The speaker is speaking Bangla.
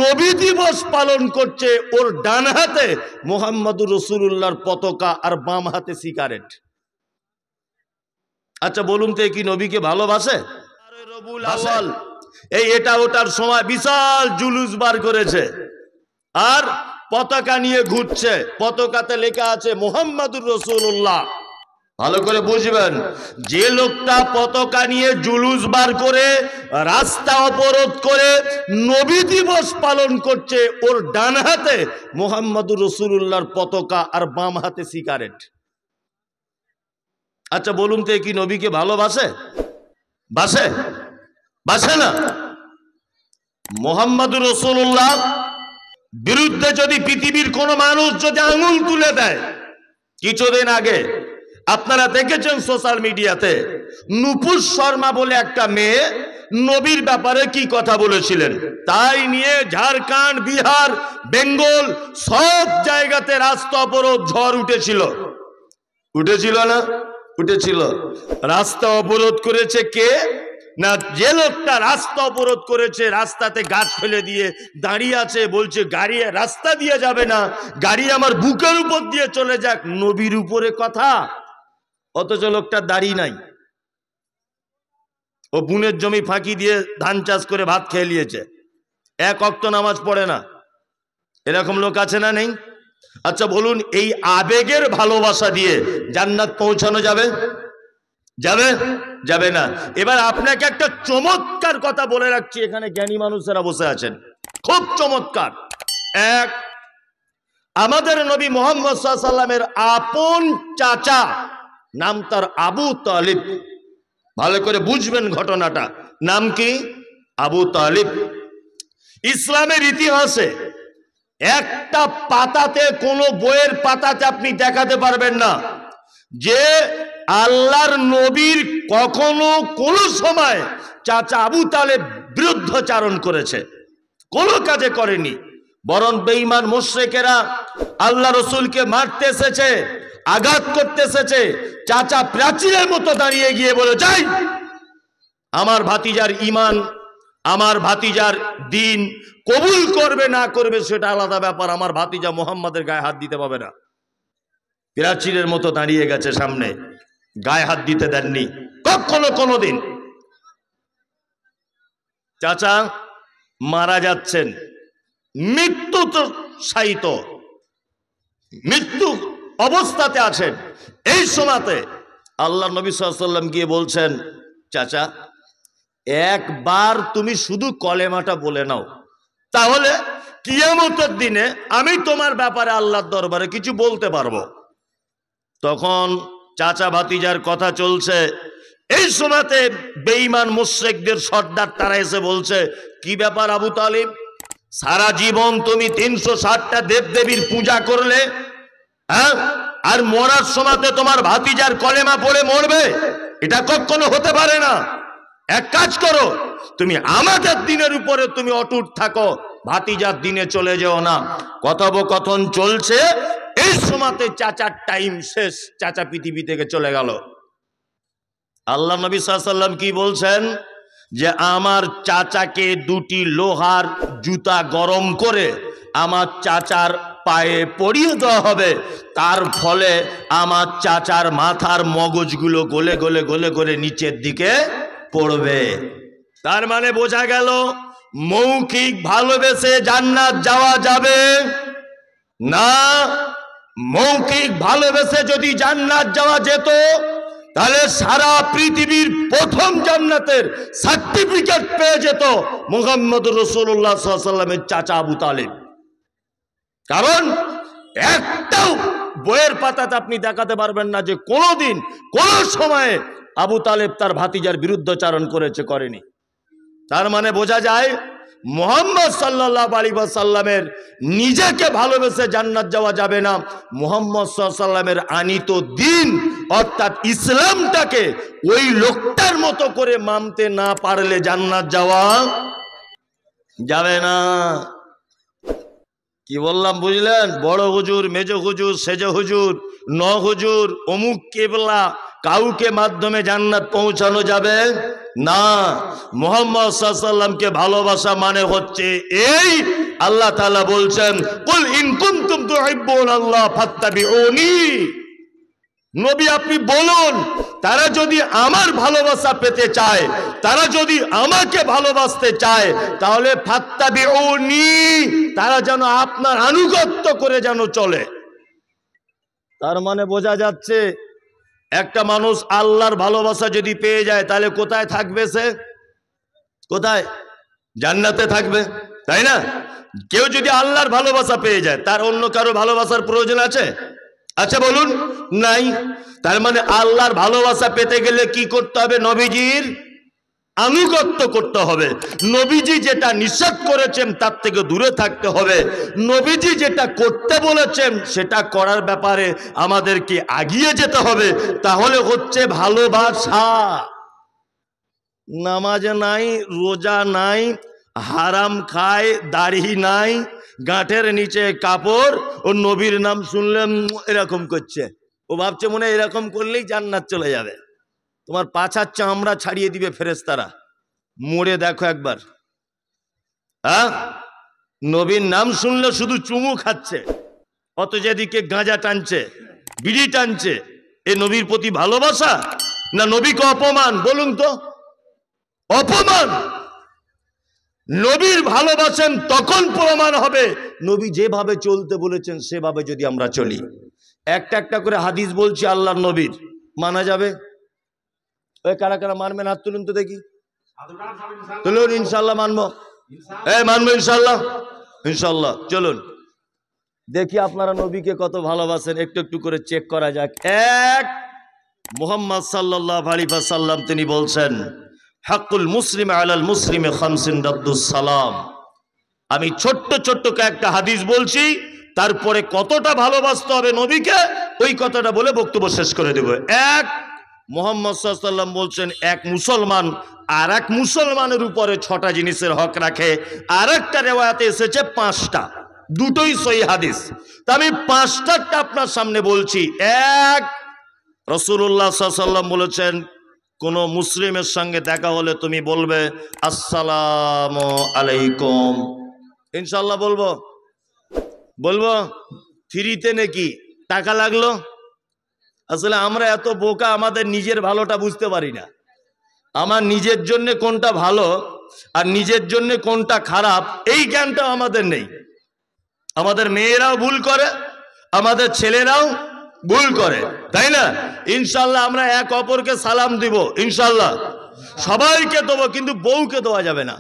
নবী দিবস পালন করছে, ওর ডান হাতে মুহাম্মদুর রাসূলুল্লাহর পতাকা আর বাম হাতে সিগারেট। আচ্ছা বলুন তো, কি নবীকে ভালোবাসে? রবিউল আউয়াল এই এটা ওটার সময় বিশাল জুলুস বার করেছে আর পতাকা নিয়ে ঘুরছে, পতাকাতে লেখা আছে মুহাম্মদুর রাসূলুল্লাহ। ভালো করে বুঝবেন, যে লোকটা পতাকা নিয়ে জুলুস বার করে রাস্তা অবরোধ করে নবী দিবস পালন করছে, ওর ডান হাতে মুহাম্মদুর রাসূলুল্লাহর পতাকা আর বাম হাতে সিগারেট। আচ্ছা বলুন তো, কি নবীকে ভালোবাসে? বাসে? বাসে না। মুহাম্মদুর রাসূলুল্লাহ বিরুদ্ধে যদি পৃথিবীর কোন মানুষ যদি আঙুল তুলে দেয়, কিছুদিন আগে আপনারা দেখেছেন সোশ্যাল মিডিয়াতে নুপুর শর্মা বলে একটা মেয়ে নবীর ব্যাপারে কি কথা বলেছিলেন, তাই নিয়ে ঝাড়খণ্ড, বিহার, বেঙ্গল সব জায়গাতে রাস্তা অবরোধ ঝড় উঠেছিল। উঠেছিল না? উঠেছিল। রাস্তা অবরোধ করেছে কে? না, যে লোকটা রাস্তা অবরোধ করেছে রাস্তাতে গাছ ফেলে দিয়ে দাঁড়িয়ে আছে, বলছে গাড়ি রাস্তা দিয়ে যাবে না, গাড়ি আমার বুকের উপর দিয়ে চলে যাক। নবীর উপরে কথা, অথচ লোকটা দাঁড়িয়ে নাই, ও বুনের জমি ফাঁকি দিয়ে ধান চাষ করে ভাত খেয়ে নিয়েছে, এক ওয়াক্ত নামাজ পড়ে না। এরকম লোক আছে না নেই? আচ্ছা বলুন, এই আবেগের ভালোবাসা দিয়ে জান্নাত পৌঁছানো যাবে? যাবে? যাবে না। এবার আপনাকে একটা চমৎকার কথা বলে রাখছি, এখানে জ্ঞানী মানুষেরা বসে আছেন, খুব চমৎকার। এক, আমাদের নবী মুহাম্মদ সাল্লাল্লাহু আলাইহি ওয়াসাল্লামের আপন চাচা, নাম তার আবু তালিব। ভালো করে বুঝবেন ঘটনাটা, নাম কি? আবু তালিব। ইসলামের ইতিহাসে একটা পাতাতে, কোন বইয়ের পাতাতে আপনি দেখাতে পারবেন না যে আল্লাহর নবীর কখনো কোন সময় চাচা আবু তালেব বিরুদ্ধাচারণ করেছে, কোনো কাজে করেনি। বরং বেঈমান মুশরিকেরা আল্লাহ রসুলকে মারতে এসেছে, আঘাত করতে এসেছে, চাচা প্রাচীরের মতো দাঁড়িয়ে গিয়ে বলে, যাই আমার ভাতিজার ঈমান, আমার ভাতিজার দিন কবুল করবে না করবে সেটা আলাদা ব্যাপার, আমার ভাতিজা মুহাম্মাদের গায়ে হাত দিতে পাবে না। প্রাচীরের মতো দাঁড়িয়ে গেছে সামনে, গায়ে হাত দিতে দেননি কখনো কোনোদিন। চাচা মারা যাচ্ছেন, মৃত্যু তো শায়িত, মৃত্যু অবস্থাতে আছেন, এই সময়তে আল্লাহ নবী সাল্লাল্লাহু আলাইহি ওয়াসাল্লাম গিয়ে বলছেন, চাচা একবার তুমি শুধু কলেমাটা বলে নাও, তাহলে কিয়ামতের দিনে আমি তোমার ব্যাপারে আল্লাহর দরবারে কিছু বলতে পারবো। তখন চাচা ভাতিজার কথা চলছে, এই সময়তে বেঈমান মুশরিকদের সর্দার তারা এসে বলছে, কি ব্যাপার আবু তালিব, সারা জীবন তুমি 360টা দেবদেবীর পূজা করলে, হ্যাঁ, আর মরার সময়তে তোমার ভাতিজার কলেমা পড়ে মরবে? এটা কখনো হতে পারে না। এক কাজ করো, তুমি আমাদের দিনের উপরে তুমি অটুট থাকো, ভাতিজার দিনে চলে যেও না। কথোপকথন চলছে, এই সময়তে চাচার টাইম শেষ, চাচা পৃথিবী থেকে চলে গেল। আল্লাহ নবী সাল্লাল্লাহু আলাইহি ওয়াসাল্লাম কি বলছেন, যে আমার চাচাকে দুটি লোহার জুতা গরম করে আমার চাচার পায়ে পরিয়ে দেওয়া হবে, তার ফলে আমার চাচার মাথার মগজগুলো গলে গলে গলে গলে নিচের দিকে পড়বে। তার মানে বোঝা গেল মৌখিক ভালোবেসে জান্নাত যাওয়া যাবে না। মৌখিক ভালোবেসে যদি জান্নাত যাওয়া যেত, তাহলে সারা পৃথিবীর প্রথম জান্নাতের সার্টিফিকেট পেয়ে যেত মুহাম্মদুর রাসূলুল্লাহ সাল্লাল্লাহু আলাইহি ওয়াসাল্লামের চাচা আবু তালিব। কারণ একটাও বইয়ের পাতাতে আপনি দেখাতে পারবেন না যে কোনোদিন কোন সময়ে আবু তালেব তার ভাতিজার বিরুদ্ধাচারণ করেছে, করেনি। তার মানে বোঝা যায় মুহাম্মদ সাল্লাল্লাহু আলাইহি ওয়াসাল্লামের নিজেকে ভালোবেসে জান্নাত যাওয়া যাবে না। মুহাম্মদ সাল্লাল্লাহু আলাইহি ওয়াসাল্লামের আনিত দিন অর্থাৎ ইসলামটাকে ওই লোকটার মতো করে মানতে না পারলে জান্নাত যাওয়া যাবে না। কি বললাম বুঝলেন? বড় হুজুর, মেজ হুজুর, সেজ হুজুর, ন হুজুর, অমুক কেবলা, কাউকে মাধ্যমে জান্নাত পৌঁছানো যাবে না, মুহাম্মদ সাল্লাল্লাহু আলাইহি ওয়াসাল্লামকে ভালোবাসা মানে হচ্ছে এই, আল্লাহ তাআলা বলছেন কুল ইন কুনতুম তুহিব্বুনাল্লাহ ফাত্তাবিউনি। নবী আপনি বলুন, তারা যদি আমার ভালোবাসা পেতে চায়, তারা যদি আমাকে ভালোবাসতে চায়, তাহলে ফাত্তাবিউনি, তারা যেন আপনার আনুগত্য করে যেন চলে। তার মানে বোঝা যাচ্ছে একটা মানুষ আল্লাহর ভালোবাসা যদি পেয়ে যায় তাহলে কোথায় থাকবে? সে কোথায়? জান্নাতে থাকবে, তাই না? কেউ যদি আল্লাহর ভালোবাসা পেয়ে যায়, তার অন্য কারো ভালোবাসার প্রয়োজন আছে? আচ্ছা বলুন, নাই। তার মানে আল্লাহর ভালোবাসা পেতে গেলে কি করতে হবে? নবীজির আনুগত্য করতে হবে। নবীজি যেটা নিষেধ করেছেন তার থেকে দূরে থাকতে হবে। নবীজি যেটা করতে বলেছেন সেটা করার ব্যাপারে আমাদেরকে এগিয়ে যেতে হবে। তাহলে হচ্ছে ভালোবাসা। নামাজ নাই, রোজা নাই, হারাম খায়, দাড়ি নাই, গাঁটের নিচে কাপড়, ও নবীর নাম শুনলে এরকম করছে, ও ভাবছে মনে হয় এরকম করলেই জান্নাত চলে যাবে। তোমার পাছার চামড়া ছাড়িয়ে দিবে ফেরেশতারা। মরে দেখো একবার। হ্যাঁ, নবীর নাম শুনলে শুধু চুমু খাচ্ছে, অত যেদিকে গাঁজা টানছে, বিড়ি টানছে। এ নবীর প্রতি ভালোবাসা না নবীকে অপমান? বলুন তো, অপমান। নবীর ভালোবাসেন তখন প্রমাণ হবে নবী যেভাবে চলতে বলেছেন সেভাবে যদি আমরা চলি। একটা একটা করে হাদিস বলছি আল্লাহর নবীর, মানা যাবে? ওই কারা কারা মানবেন হাত তুলুন তো দেখি। তুলুন, ইনশাল্লাহ মানবো। মানবো ইনশাল্লাহ, ইনশাল্লাহ। চলুন দেখি আপনারা নবীকে কত ভালোবাসেন, একটু একটু করে চেক করা যাক। এক, মুহাম্মদ সাল্লাল্লাহু আলাইহি ওয়াসাল্লাম তিনি বলছেন হাক্কুল মুসলিম আলাল মুসলিমে খামসিন রাদ্দুস সালাম। আমি ছোট্ট ছোট্ট একটা হাদিস বলছি, তারপরে কতটা ভালোবাসতে হবে নবীকে ওই কথাটা বলে বক্তব্য শেষ করে দেব। এক, মুহাম্মদ সাল্লাল্লাহু আলাইহি ওয়াসাল্লাম বলছেন এক মুসলমান আর এক মুসলমানের উপরে 6টা জিনিসের হক রাখে। আর একটা রিওয়ায়াতে এসেছে 5টা, দুটোই সহিহ হাদিস। তা আমি 5টা আপনার সামনে বলছি। এক, রাসূলুল্লাহ সাল্লাল্লাহু আলাইহি ওয়াসাল্লাম বলেছেন কোন মুসলিমের সঙ্গে দেখা হলে তুমি বলবে আসসালামু আলাইকুম। ইনশাআল্লাহ বলবো? বলবো? ফ্রিতে নাকি টাকা লাগলো? আসলে আমরা এত বোকা, আমাদের নিজের ভালোটা বুঝতে পারি না। আমার নিজের জন্য কোনটা ভালো আর নিজের জন্য কোনটা খারাপ এই জ্ঞানটা আমাদের নেই। আমাদের মেয়েরাও ভুল করে, আমাদের ছেলেরাও ভুল করে, তাই না? ইনশাল্লাহ আমরা এক অপরকে সালাম দিব, ইনশাল্লাহ সবাইকে দেবো, কিন্তু বউকে দেওয়া যাবে না।